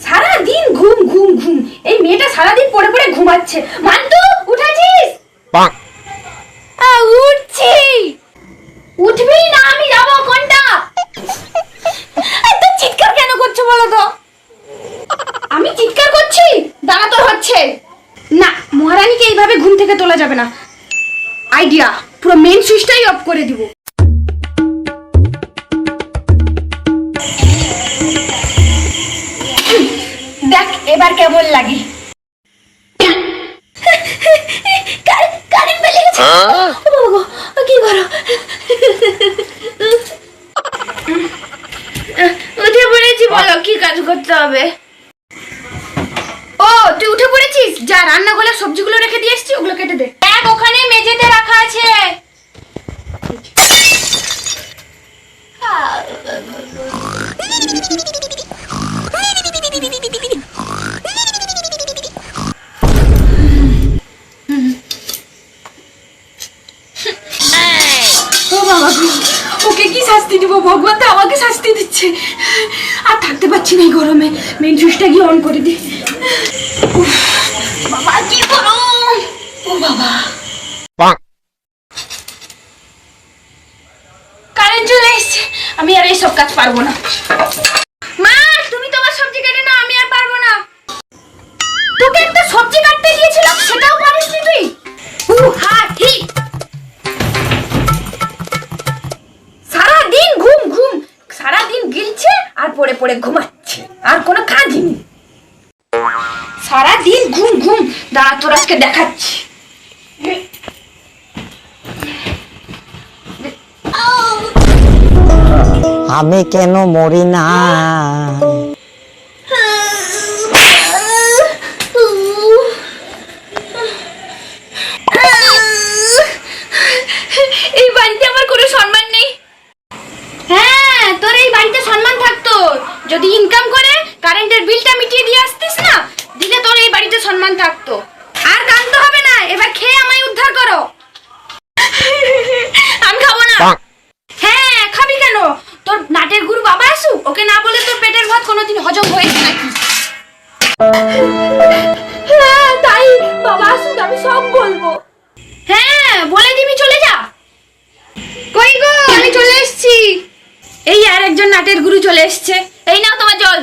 সারাদিন ঘুম ঘুম ঘুম, এই মেয়েটা সারাদিন পড়ে পড়ে ঘুমাচ্ছে। মান্তু, উঠেছিস? উঠছি। উঠবি না, আমি যাবো। কোনটা? এত চিৎকার কেন করছো বলো তো? আমি চিৎকার করছি? দাঁড়া, তোর হচ্ছে না। মহারানীকে এইভাবে ঘুম থেকে তোলা যাবে না। আইডিয়া, পুরো মেন সুইচটাই অফ করে দিব। দেখ এবার কেমন লাগে। কারেন্ট বেরিয়ে গেছে। কি করো? উঠে পড়েছি, বলো কি কাজ করতে হবে? ও, তুই উঠে পড়েছিস? যা, রান্নাঘরে সবজিগুলো রেখে দিয়ে এসেছি, ওগুলো কেটে দে। দেখ ওখানে মেঝেতে রাখা আছে। ওকে কি শাস্তি দিব? ভগবান তো আমাকে শাস্তি দিচ্ছে। আর থাকতে পারছি না এই গরমে। মেন সুইচটা গিয়ে অন করে দি। বাবা কি গরম! ও বাবা, কারেন্ট চলে এসেছে। আমি আর এইসব কাজ পারবো না। মা, তুমি তোমার সবজি কেটে নাও, আমি আর পারবো না। তোকে একটা সবজি কাটতে দিয়েছিলাম, সেটাও পারিসনি তুই? হ্যাঁ ঠিক। সারাদিন ঘুম ঘুম, সারাদিন গিলছে আর পড়ে পড়ে ঘুমাচ্ছে, আর কোনো কাজই নেই। সারাদিন ঘুম ঘুম। দাঁড়া, তোর আজকে দেখাচ্ছি। আমি কেন মরি না? এই বাড়িতে আমার কোনো সম্মান নেই। হ্যাঁ, তোর এই বাড়িতে সম্মান থাকতো যদি ইনকাম করে কারেন্টের বিলটা মিটিয়ে দিয়ে আসতিস না, দিলে তোর এই বাড়িতে সম্মান থাকতো। আর কাঁদতে হবে না, এবার খেয়ে আমায় উদ্ধার করো। আমি খাবো না। হ্যাঁ, খাবি কেন? তোর নাটের গুরু বাবা আসুক, ওকে না বলে তোর পেটের ভাত কোনোদিন হজম হয়েছে নাকি? হ্যাঁ তাই, বাবা আসুক, আমি সব বলবো। হ্যাঁ বলে দিবি, চলে যা। কই গো, আমি চলে এসেছি। এই আর একজন নাটের গুরু চলে এসেছে। এই নাও তোমার জল।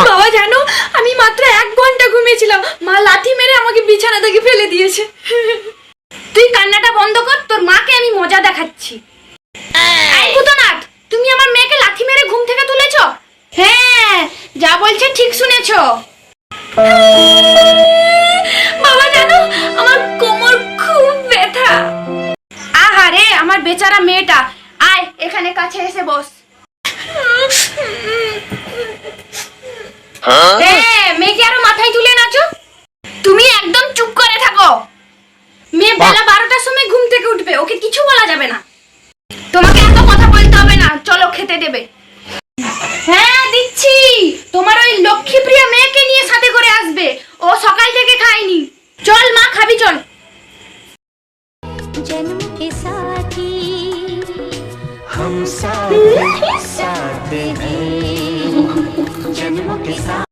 বাবা জানো, আমি মাত্র 1 ঘন্টা ঘুমিয়েছিলাম, মা লাথি মেরে আমাকে বিছানা থেকে ফেলে দিয়েছে। তুই কান্নাটা বন্ধ কর, তোর মাকে আমি মজা দেখাচ্ছি। এই ভূতনাথ, তুমি আমার মেয়েকে লাথি মেরে ঘুম থেকে তুলেছো? হ্যাঁ, যা বলছে ঠিক শুনেছো। বাবা জানো, আমার কোমর খুব ব্যথা। আহারে আমার বেচারা মেয়েটা। আয় এখানে কাছে এসে বস। হ্যাঁ, মেয়েকে আরো মাথায় তুলে নাচো। তুমি একদম চুপ করে থাকো। মেয়ে বেলা 12টার সময় ঘুম থেকে উঠবে, ওকে কিছু বলা যাবে না। তোমাকে এত কথা বলতে হবে না, চলো খেতে দেবে। হ্যাঁ দিচ্ছি। তোমার ওই লক্ষ্মীপ্রিয়া মেয়েকে নিয়ে সাথে করে আসবে, ও সকাল থেকে খায়নি। চল মা, খাবি চল। जन्म के साथी हम साथ हैं, जन्म के साथ।